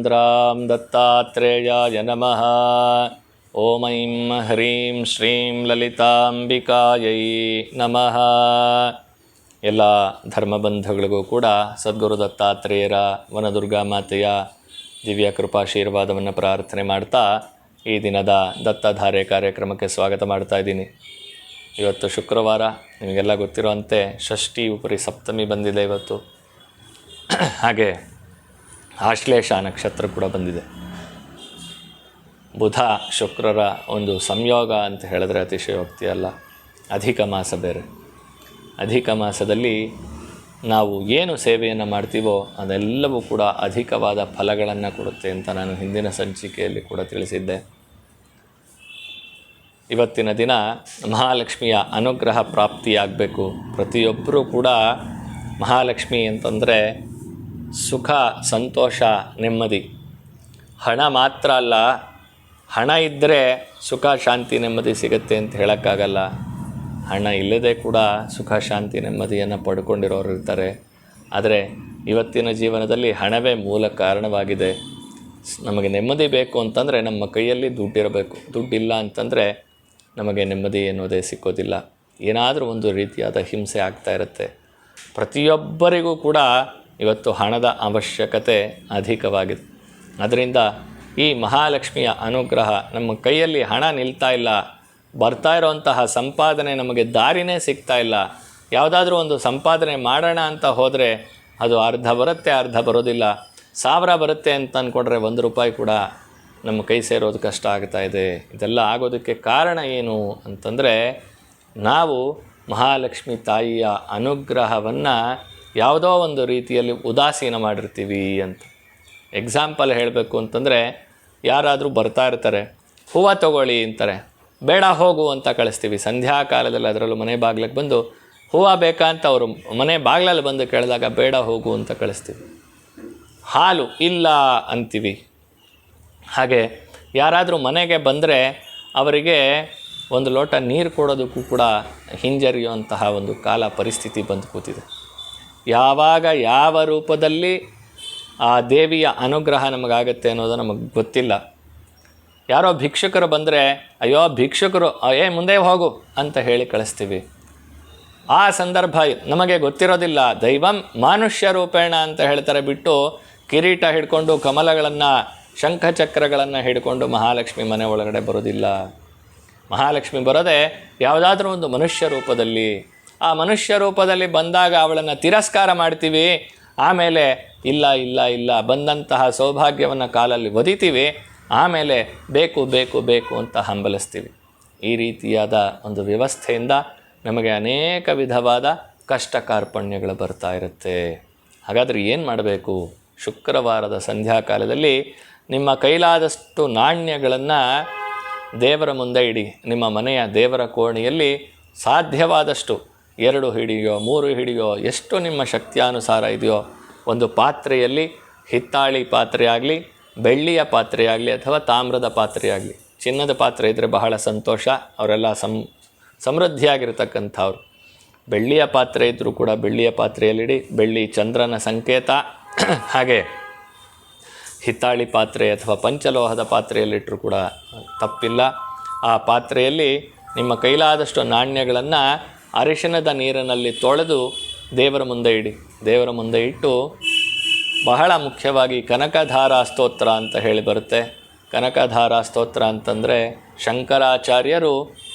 ಚಂದ್ರಾಂ ದತ್ತಾತ್ರೇಯಾಯ ನಮಃ. ಓಂ ಐಂ ಹ್ರೀಂ ಶ್ರೀಂ ಲಲಿತಾಂಬಿಕಾಯೈ ನಮಃ. ಎಲ್ಲ ಧರ್ಮಬಂಧುಗಳಿಗೂ ಕೂಡ ಸದ್ಗುರು ದತ್ತಾತ್ರೇಯರ ವನದುರ್ಗಾ ಮಾತೆಯ ದಿವ್ಯ ಕೃಪಾಶೀರ್ವಾದವನ್ನು ಪ್ರಾರ್ಥನೆ ಮಾಡ್ತಾ ಈ ದಿನದ ದತ್ತಧಾರೆ ಕಾರ್ಯಕ್ರಮಕ್ಕೆ ಸ್ವಾಗತ ಮಾಡ್ತಾ ಇದ್ದೀನಿ. ಇವತ್ತು ಶುಕ್ರವಾರ, ನಿಮಗೆಲ್ಲ ಗೊತ್ತಿರುವಂತೆ ಷಷ್ಠಿ ಉಪರಿ ಸಪ್ತಮಿ ಬಂದಿದೆ ಇವತ್ತು. ಹಾಗೆ ಆಶ್ಲೇಷ ನಕ್ಷತ್ರ ಕೂಡ ಬಂದಿದೆ. ಬುಧ ಶುಕ್ರರ ಒಂದು ಸಂಯೋಗ ಅಂತ ಹೇಳಿದ್ರೆ ಅತಿಶಯೋಕ್ತಿ ಅಲ್ಲ. ಅಧಿಕ ಮಾಸ ಬೇರೆ. ಅಧಿಕ ಮಾಸದಲ್ಲಿ ನಾವು ಏನು ಸೇವೆಯನ್ನು ಮಾಡ್ತೀವೋ ಅದೆಲ್ಲವೂ ಕೂಡ ಅಧಿಕವಾದ ಫಲಗಳನ್ನು ಕೊಡುತ್ತೆ ಅಂತ ನಾನು ಹಿಂದಿನ ಸಂಚಿಕೆಯಲ್ಲಿ ಕೂಡ ತಿಳಿಸಿದ್ದೆ. ಇವತ್ತಿನ ದಿನ ಮಹಾಲಕ್ಷ್ಮಿಯ ಅನುಗ್ರಹ ಪ್ರಾಪ್ತಿಯಾಗಬೇಕು. ಪ್ರತಿಯೊಬ್ಬರೂ ಕೂಡ ಮಹಾಲಕ್ಷ್ಮಿ ಅಂತಂದರೆ ಸುಖ, ಸಂತೋಷ, ನೆಮ್ಮದಿ. ಹಣ ಮಾತ್ರ ಅಲ್ಲ, ಹಣ ಇದ್ದರೆ ಸುಖ, ಶಾಂತಿ, ನೆಮ್ಮದಿ ಸಿಗುತ್ತೆ ಅಂತ ಹೇಳೋಕ್ಕಾಗಲ್ಲ. ಹಣ ಇಲ್ಲದೆ ಕೂಡ ಸುಖ, ಶಾಂತಿ, ನೆಮ್ಮದಿಯನ್ನು ಪಡ್ಕೊಂಡಿರೋರು ಇರ್ತಾರೆ. ಆದರೆ ಇವತ್ತಿನ ಜೀವನದಲ್ಲಿ ಹಣವೇ ಮೂಲ ಕಾರಣವಾಗಿದೆ. ನಮಗೆ ನೆಮ್ಮದಿ ಬೇಕು ಅಂತಂದರೆ ನಮ್ಮ ಕೈಯಲ್ಲಿ ದುಡ್ಡಿರಬೇಕು. ದುಡ್ಡಿಲ್ಲ ಅಂತಂದರೆ ನಮಗೆ ನೆಮ್ಮದಿ ಎನ್ನುವುದೇ ಸಿಕ್ಕೋದಿಲ್ಲ. ಏನಾದರೂ ಒಂದು ರೀತಿಯಾದ ಹಿಂಸೆ ಆಗ್ತಾ ಇರುತ್ತೆ. ಪ್ರತಿಯೊಬ್ಬರಿಗೂ ಕೂಡ ಇವತ್ತು ಹಣದ ಅವಶ್ಯಕತೆ ಅಧಿಕವಾಗಿದೆ. ಅದರಿಂದ ಈ ಮಹಾಲಕ್ಷ್ಮಿಯ ಅನುಗ್ರಹ, ನಮ್ಮ ಕೈಯಲ್ಲಿ ಹಣ ನಿಲ್ತಾ ಇಲ್ಲ, ಬರ್ತಾ ಇರೋವಂತಹ ಸಂಪಾದನೆ ನಮಗೆ ದಾರಿನೇ ಸಿಗ್ತಾ ಇಲ್ಲ. ಯಾವುದಾದ್ರೂ ಒಂದು ಸಂಪಾದನೆ ಮಾಡೋಣ ಅಂತ ಹೋದರೆ ಅದು ಅರ್ಧ ಬರುತ್ತೆ, ಅರ್ಧ ಬರೋದಿಲ್ಲ. 1000 ಬರುತ್ತೆ ಅಂತ ಅಂದ್ಕೊಂಡ್ರೆ 1 ರೂಪಾಯಿ ಕೂಡ ನಮ್ಮ ಕೈ ಸೇರೋದು ಕಷ್ಟ ಆಗ್ತಾ ಇದೆ. ಇದೆಲ್ಲ ಆಗೋದಕ್ಕೆ ಕಾರಣ ಏನು ಅಂತಂದರೆ ನಾವು ಮಹಾಲಕ್ಷ್ಮಿ ತಾಯಿಯ ಅನುಗ್ರಹವನ್ನು ಯಾವುದೋ ಒಂದು ರೀತಿಯಲ್ಲಿ ಉದಾಸೀನ ಮಾಡಿರ್ತೀವಿ ಅಂತ. ಎಕ್ಸಾಂಪಲ್ ಹೇಳಬೇಕು ಅಂತಂದರೆ, ಯಾರಾದರೂ ಬರ್ತಾ ಇರ್ತಾರೆ, ಹೂವು ತೊಗೊಳ್ಳಿ ಅಂತಾರೆ, ಬೇಡ ಹೋಗು ಅಂತ ಕಳಿಸ್ತೀವಿ. ಸಂಧ್ಯಾ ಕಾಲದಲ್ಲಿ ಅದರಲ್ಲೂ ಮನೆ ಬಾಗಿಲಿಗೆ ಬಂದು ಹೂವು ಬೇಕಾ ಅಂತ ಅವರು ಮನೆ ಬಾಗಿಲಲ್ಲಿ ಬಂದು ಕೇಳಿದಾಗ ಬೇಡ ಹೋಗು ಅಂತ ಕಳಿಸ್ತೀವಿ. ಹಾಲು ಇಲ್ಲ ಅಂತೀವಿ. ಹಾಗೆ ಯಾರಾದರೂ ಮನೆಗೆ ಬಂದರೆ ಅವರಿಗೆ ಒಂದು ಲೋಟ ನೀರು ಕೊಡೋದಕ್ಕೂ ಕೂಡ ಹಿಂಜರಿಯುವಂತಹ ಒಂದು ಕಾಲ, ಪರಿಸ್ಥಿತಿ ಬಂದು ಕೂತಿದೆ. ಯಾವಾಗ ಯಾವ ರೂಪದಲ್ಲಿ ಆ ದೇವಿಯ ಅನುಗ್ರಹ ನಮಗಾಗತ್ತೆ ಅನ್ನೋದು ನಮಗೆ ಗೊತ್ತಿಲ್ಲ. ಯಾರೋ ಭಿಕ್ಷುಕರು ಬಂದರೆ, ಅಯ್ಯೋ ಭಿಕ್ಷುಕರು, ಮುಂದೆ ಹೋಗು ಅಂತ ಹೇಳಿ ಕಳಿಸ್ತೀವಿ. ಆ ಸಂದರ್ಭ ನಮಗೆ ಗೊತ್ತಿರೋದಿಲ್ಲ. ದೈವಂ ಮಾನುಷ್ಯ ರೂಪೇಣ ಅಂತ ಹೇಳ್ತಾರೆ ಬಿಟ್ಟು, ಕಿರೀಟ ಹಿಡ್ಕೊಂಡು, ಕಮಲಗಳನ್ನು, ಶಂಖಚಕ್ರಗಳನ್ನು ಹಿಡ್ಕೊಂಡು ಮಹಾಲಕ್ಷ್ಮಿ ಮನೆ ಒಳಗಡೆ ಬರೋದಿಲ್ಲ. ಮಹಾಲಕ್ಷ್ಮಿ ಬರೋದೇ ಯಾವುದಾದ್ರೂ ಒಂದು ಮನುಷ್ಯ ರೂಪದಲ್ಲಿ. ಆ ಮನುಷ್ಯ ರೂಪದಲ್ಲಿ ಬಂದಾಗ ಅವಳನ್ನು ತಿರಸ್ಕಾರ ಮಾಡ್ತೀವಿ. ಆಮೇಲೆ ಇಲ್ಲ ಇಲ್ಲ ಇಲ್ಲ ಬಂದಂತಹ ಸೌಭಾಗ್ಯವನ್ನು ಕಾಲಲ್ಲಿ ಒದಿತೀವಿ. ಆಮೇಲೆ ಬೇಕು ಬೇಕು ಬೇಕು ಅಂತ ಹಂಬಲಿಸ್ತೀವಿ. ಈ ರೀತಿಯಾದ ಒಂದು ವ್ಯವಸ್ಥೆಯಿಂದ ನಮಗೆ ಅನೇಕ ವಿಧವಾದ ಕಷ್ಟ ಕಾರ್ಪಣ್ಯಗಳು ಬರ್ತಾ ಇರುತ್ತೆ. ಹಾಗಾದರೆ ಏನು ಮಾಡಬೇಕು? ಶುಕ್ರವಾರದ ಸಂಧ್ಯಾಕಾಲದಲ್ಲಿ ನಿಮ್ಮ ಕೈಲಾದಷ್ಟು ನಾಣ್ಯಗಳನ್ನು ದೇವರ ಮುಂದೆ ಇಡಿ. ನಿಮ್ಮ ಮನೆಯ ದೇವರ ಕೋಣೆಯಲ್ಲಿ ಸಾಧ್ಯವಾದಷ್ಟು 2 ಹಿಡಿಯೋ 3 ಹಿಡಿಯೋ, ಎಷ್ಟು ನಿಮ್ಮ ಶಕ್ತಿಯಾನುಸಾರ ಇದೆಯೋ ಒಂದು ಪಾತ್ರೆಯಲ್ಲಿ, ಹಿತ್ತಾಳಿ ಪಾತ್ರೆ ಆಗಲಿ, ಬೆಳ್ಳಿಯ ಪಾತ್ರೆ ಆಗಲಿ, ಅಥವಾ ತಾಮ್ರದ ಪಾತ್ರೆ ಆಗಲಿ. ಚಿನ್ನದ ಪಾತ್ರೆ ಇದ್ದರೆ ಬಹಳ ಸಂತೋಷ, ಅವರೆಲ್ಲ ಸಮೃದ್ಧಿಯಾಗಿರ್ತಕ್ಕಂಥವ್ರು. ಬೆಳ್ಳಿಯ ಪಾತ್ರೆ ಇದ್ದರೂ ಕೂಡ ಬೆಳ್ಳಿಯ ಪಾತ್ರೆಯಲ್ಲಿಡಿ. ಬೆಳ್ಳಿ ಚಂದ್ರನ ಸಂಕೇತ. ಹಾಗೆ ಹಿತ್ತಾಳಿ ಪಾತ್ರೆ ಅಥವಾ ಪಂಚಲೋಹದ ಪಾತ್ರೆಯಲ್ಲಿಟ್ಟರೂ ಕೂಡ ತಪ್ಪಿಲ್ಲ. ಆ ಪಾತ್ರೆಯಲ್ಲಿ ನಿಮ್ಮ ಕೈಲಾದಷ್ಟು ನಾಣ್ಯಗಳನ್ನು ಅರಿಶಿಣದ ನೀರಿನಲ್ಲಿ ತೊಳೆದು ದೇವರ ಮುಂದೆ ಇಡಿ. ದೇವರ ಮುಂದೆ ಇಟ್ಟು ಬಹಳ ಮುಖ್ಯವಾಗಿ ಕನಕಧಾರಾ ಸ್ತೋತ್ರ ಅಂತ ಹೇಳಿ ಬರುತ್ತೆ. ಕನಕಧಾರಾ ಸ್ತೋತ್ರ ಅಂತಂದರೆ ಶಂಕರಾಚಾರ್ಯರು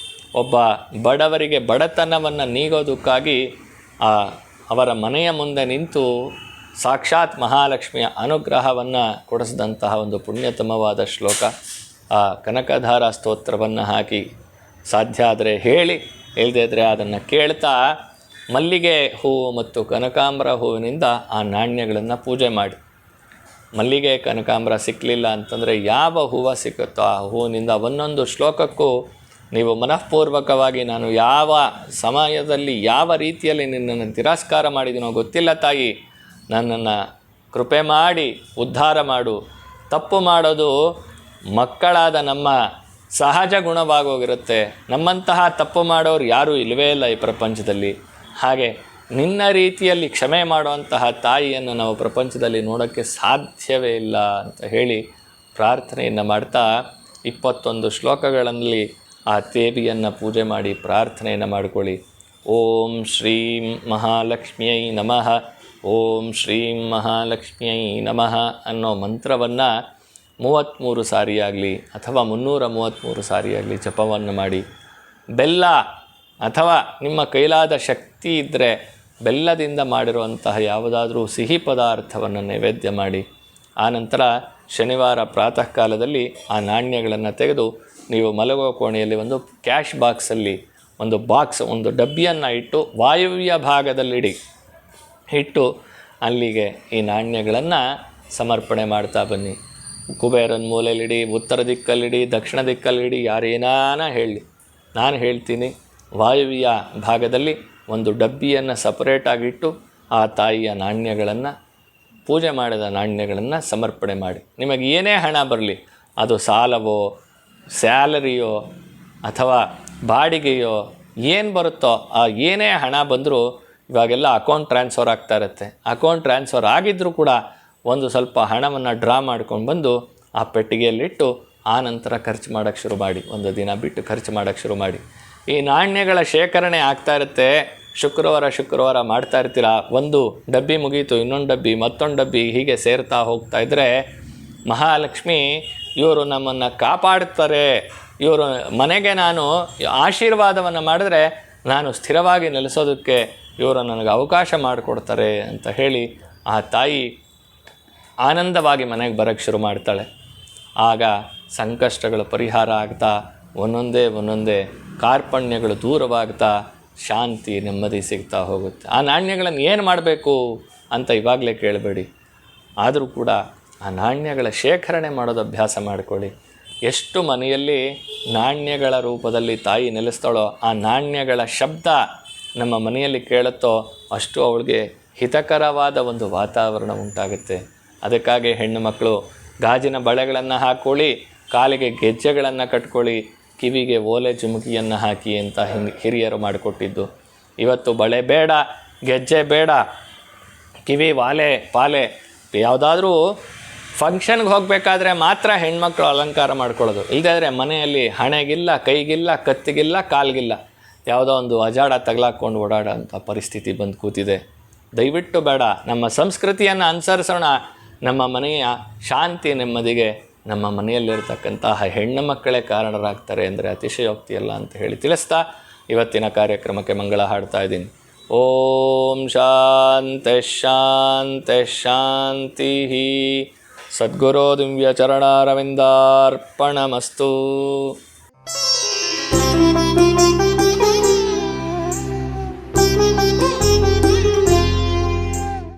ಒಬ್ಬ ಬಡವರಿಗೆ ಬಡತನವನ್ನು ನೀಗೋದಕ್ಕಾಗಿ ಅವರ ಮನೆಯ ಮುಂದೆ ನಿಂತು ಸಾಕ್ಷಾತ್ ಮಹಾಲಕ್ಷ್ಮಿಯ ಅನುಗ್ರಹವನ್ನು ಕೊಡಿಸಿದಂತಹ ಒಂದು ಪುಣ್ಯತಮವಾದ ಶ್ಲೋಕ. ಆ ಕನಕಧಾರಾ ಸ್ತೋತ್ರವನ್ನು ಹಾಕಿ ಸಾಧ್ಯ ಆದರೆ ಹೇಳಿ, ಇಲ್ಲದೇ ಇದ್ದರೆ ಅದನ್ನು ಕೇಳ್ತಾ ಮಲ್ಲಿಗೆ ಹೂವು ಮತ್ತು ಕನಕಾಂಬರ ಹೂವಿನಿಂದ ಆ ನಾಣ್ಯಗಳನ್ನು ಪೂಜೆ ಮಾಡಿ. ಮಲ್ಲಿಗೆ ಕನಕಾಂಬರ ಸಿಕ್ಕಲಿಲ್ಲ ಅಂತಂದರೆ ಯಾವ ಹೂವು ಸಿಕ್ಕುತ್ತೋ ಆ ಹೂವಿನಿಂದ ಒಂದೊಂದು ಶ್ಲೋಕಕ್ಕೂ ನೀವು ಮನಃಪೂರ್ವಕವಾಗಿ, ನಾನು ಯಾವ ಸಮಯದಲ್ಲಿ ಯಾವ ರೀತಿಯಲ್ಲಿ ನಿನ್ನನ್ನು ತಿರಸ್ಕಾರ ಮಾಡಿದ್ದೀನೋ ಗೊತ್ತಿಲ್ಲ ತಾಯಿ, ನನ್ನನ್ನು ಕೃಪೆ ಮಾಡಿ ಉದ್ಧಾರ ಮಾಡು. ತಪ್ಪು ಮಾಡೋದು ಮಕ್ಕಳಾದ ನಮ್ಮ ಸಹಜ ಗುಣವಾಗೋಗಿರುತ್ತೆ. ನಮ್ಮಂತಹ ತಪ್ಪು ಮಾಡೋರು ಯಾರೂ ಇಲ್ಲವೇ ಇಲ್ಲ ಈ ಪ್ರಪಂಚದಲ್ಲಿ. ಹಾಗೆ ನಿನ್ನ ರೀತಿಯಲ್ಲಿ ಕ್ಷಮೆ ಮಾಡುವಂತಹ ತಾಯಿಯನ್ನು ನಾವು ಪ್ರಪಂಚದಲ್ಲಿ ನೋಡೋಕ್ಕೆ ಸಾಧ್ಯವೇ ಇಲ್ಲ ಅಂತ ಹೇಳಿ ಪ್ರಾರ್ಥನೆಯನ್ನು ಮಾಡ್ತಾ 21 ಶ್ಲೋಕಗಳಲ್ಲಿ ಆ ದೇವಿಯನ್ನು ಪೂಜೆ ಮಾಡಿ ಪ್ರಾರ್ಥನೆಯನ್ನು ಮಾಡಿಕೊಳ್ಳಿ. ಓಂ ಶ್ರೀಂ ಮಹಾಲಕ್ಷ್ಮಿಯೈ ನಮಃ, ಓಂ ಶ್ರೀಂ ಮಹಾಲಕ್ಷ್ಮಿಯೈ ನಮಃ ಅನ್ನೋ ಮಂತ್ರವನ್ನು 33 ಸಾರಿಯಾಗಲಿ ಅಥವಾ 333 ಸಾರಿಯಾಗಲಿ ಜಪವನ್ನು ಮಾಡಿ. ಬೆಲ್ಲ ಅಥವಾ ನಿಮ್ಮ ಕೈಲಾದ ಶಕ್ತಿ ಇದ್ದರೆ ಬೆಲ್ಲದಿಂದ ಮಾಡಿರುವಂತಹ ಯಾವುದಾದ್ರೂ ಸಿಹಿ ಪದಾರ್ಥವನ್ನು ನೈವೇದ್ಯ ಮಾಡಿ. ಆನಂತರ ಶನಿವಾರ ಪ್ರಾತಃ ಕಾಲದಲ್ಲಿ ಆ ನಾಣ್ಯಗಳನ್ನು ತೆಗೆದು ನೀವು ಮಲಗುವ ಕೋಣೆಯಲ್ಲಿ ಒಂದು ಕ್ಯಾಶ್ ಬಾಕ್ಸಲ್ಲಿ ಒಂದು ಡಬ್ಬಿಯನ್ನು ಇಟ್ಟು ವಾಯುವ್ಯ ಭಾಗದಲ್ಲಿಡಿ. ಇಟ್ಟು ಅಲ್ಲಿಗೆ ಈ ನಾಣ್ಯಗಳನ್ನು ಸಮರ್ಪಣೆ ಮಾಡ್ತಾ ಬನ್ನಿ. ಕುಬೇರನ ಮೂಲೆಯಲ್ಲಿಡಿ, ಉತ್ತರ ದಿಕ್ಕಲ್ಲಿಡಿ, ದಕ್ಷಿಣ ದಿಕ್ಕಲ್ಲಿಡಿ, ಯಾರೇನಾನ ಹೇಳಿ, ನಾನು ಹೇಳ್ತೀನಿ ವಾಯುವ್ಯ ಭಾಗದಲ್ಲಿ ಒಂದು ಡಬ್ಬಿಯನ್ನು ಸಪರೇಟಾಗಿಟ್ಟು ಆ ತಾಯಿಯ ನಾಣ್ಯಗಳನ್ನು, ಪೂಜೆ ಮಾಡಿದ ನಾಣ್ಯಗಳನ್ನು ಸಮರ್ಪಣೆ ಮಾಡಿ. ನಿಮಗೆ ಏನೇ ಹಣ ಬರಲಿ, ಅದು ಸಾಲವೋ ಸ್ಯಾಲರಿಯೋ ಅಥವಾ ಬಾಡಿಗೆಯೋ ಏನು ಬರುತ್ತೋ ಆ ಏನೇ ಹಣ ಬಂದರೂ ಇವಾಗೆಲ್ಲ ಅಕೌಂಟ್ ಟ್ರಾನ್ಸ್ಫರ್ ಆಗ್ತಾ ಇರುತ್ತೆ. ಅಕೌಂಟ್ ಟ್ರಾನ್ಸ್ಫರ್ ಆಗಿದ್ದರೂ ಕೂಡ ಒಂದು ಸ್ವಲ್ಪ ಹಣವನ್ನು ಡ್ರಾ ಮಾಡ್ಕೊಂಡು ಬಂದು ಆ ಪೆಟ್ಟಿಗೆಯಲ್ಲಿಟ್ಟು ಆನಂತರ ಖರ್ಚು ಮಾಡೋಕ್ಕೆ ಶುರು ಮಾಡಿ. ಒಂದು ದಿನ ಬಿಟ್ಟು ಖರ್ಚು ಮಾಡೋಕ್ಕೆ ಶುರು ಮಾಡಿ. ಈ ನಾಣ್ಯಗಳ ಶೇಖರಣೆ ಆಗ್ತಾ ಇರುತ್ತೆ. ಶುಕ್ರವಾರ ಮಾಡ್ತಾ ಇರ್ತೀರ. ಒಂದು ಡಬ್ಬಿ ಮುಗೀತು, ಇನ್ನೊಂದು ಡಬ್ಬಿ, ಮತ್ತೊಂದು ಡಬ್ಬಿ, ಹೀಗೆ ಸೇರ್ತಾ ಹೋಗ್ತಾ ಇದ್ದರೆ ಮಹಾಲಕ್ಷ್ಮಿ ಇವರು ನಮ್ಮನ್ನು ಕಾಪಾಡ್ತಾರೆ, ಇವರು ಮನೆಗೆ ನಾನು ಆಶೀರ್ವಾದವನ್ನು ಮಾಡಿದ್ರೆ ನಾನು ಸ್ಥಿರವಾಗಿ ನೆಲೆಸೋದಕ್ಕೆ ಇವರು ನನಗೆ ಅವಕಾಶ ಮಾಡಿಕೊಡ್ತಾರೆ ಅಂತ ಹೇಳಿ ಆ ತಾಯಿ ಆನಂದವಾಗಿ ಮನೆಗೆ ಬರೋಕ್ಕೆ ಶುರು ಮಾಡ್ತಾಳೆ. ಆಗ ಸಂಕಷ್ಟಗಳು ಪರಿಹಾರ ಆಗ್ತಾ ಒಂದೊಂದೇ ಕಾರ್ಪಣ್ಯಗಳು ದೂರವಾಗ್ತಾ ಶಾಂತಿ ನೆಮ್ಮದಿ ಸಿಗ್ತಾ ಹೋಗುತ್ತೆ. ಆ ನಾಣ್ಯಗಳನ್ನು ಏನು ಮಾಡಬೇಕು ಅಂತ ಇವಾಗಲೇ ಕೇಳಬೇಡಿ. ಆದರೂ ಕೂಡ ಆ ನಾಣ್ಯಗಳ ಶೇಖರಣೆ ಮಾಡೋದು ಅಭ್ಯಾಸ ಮಾಡಿಕೊಳ್ಳಿ. ಎಷ್ಟು ಮನೆಯಲ್ಲಿ ನಾಣ್ಯಗಳ ರೂಪದಲ್ಲಿ ತಾಯಿ ನೆಲೆಸ್ತಾಳೋ, ಆ ನಾಣ್ಯಗಳ ಶಬ್ದ ನಮ್ಮ ಮನೆಯಲ್ಲಿ ಕೇಳುತ್ತೋ ಅಷ್ಟು ಅವಳಿಗೆ ಹಿತಕರವಾದ ಒಂದು ವಾತಾವರಣ ಉಂಟಾಗುತ್ತೆ. ಅದಕ್ಕಾಗಿ ಹೆಣ್ಣು ಮಕ್ಕಳು ಗಾಜಿನ ಬಳೆಗಳನ್ನು ಹಾಕ್ಕೊಳ್ಳಿ, ಕಾಲಿಗೆ ಗೆಜ್ಜೆಗಳನ್ನು ಕಟ್ಕೊಳ್ಳಿ, ಕಿವಿಗೆ ಓಲೆ ಜುಮುಕಿಯನ್ನು ಹಾಕಿ ಅಂತ ಹಿರಿಯರು ಮಾಡಿಕೊಟ್ಟಿದ್ದು. ಇವತ್ತು ಬಳೆ ಬೇಡ, ಗೆಜ್ಜೆ ಬೇಡ, ಕಿವಿ ಪಾಲೆ ಯಾವುದಾದ್ರೂ ಫಂಕ್ಷನ್ಗೆ ಹೋಗಬೇಕಾದ್ರೆ ಮಾತ್ರ ಹೆಣ್ಮಕ್ಳು ಅಲಂಕಾರ ಮಾಡ್ಕೊಳ್ಳೋದು. ಇಲ್ದಾದರೆ ಮನೆಯಲ್ಲಿ ಹಣೆಗಿಲ್ಲ, ಕೈಗಿಲ್ಲ, ಕತ್ತಿಗಿಲ್ಲ, ಕಾಲಿಗಿಲ್ಲ, ಯಾವುದೋ ಒಂದು ಅಜಾಡ ತಗಲಾಕ್ಕೊಂಡು ಓಡಾಡೋ ಅಂಥ ಪರಿಸ್ಥಿತಿ ಬಂದು ಕೂತಿದೆ. ದಯವಿಟ್ಟು ಬೇಡ. ನಮ್ಮ ಸಂಸ್ಕೃತಿಯನ್ನು ಅನುಸರಿಸೋಣ. ನಮ್ಮ ಮನೆಯ ಶಾಂತಿ ನೆಮ್ಮದಿಗೆ ನಮ್ಮ ಮನೆಯಲ್ಲಿರ್ತಕ್ಕಂತಹ ಹೆಣ್ಣು ಮಕ್ಕಳೇ ಕಾರಣರಾಗ್ತಾರೆ ಅಂದರೆ ಅತಿಶಯೋಕ್ತಿಯಲ್ಲ ಅಂತ ಹೇಳಿ ತಿಳಿಸ್ತಾ ಇವತ್ತಿನ ಕಾರ್ಯಕ್ರಮಕ್ಕೆ ಮಂಗಳ ಹಾಡ್ತಾ ಇದ್ದೀನಿ. ಓಂ ಶಾಂತಿ ಶಾಂತಿ ಶಾಂತಿ. ಸದ್ಗುರೋ ದಿವ್ಯ ಚರಣಾರವಿಂದಾರ್ಪಣಮಸ್ತು.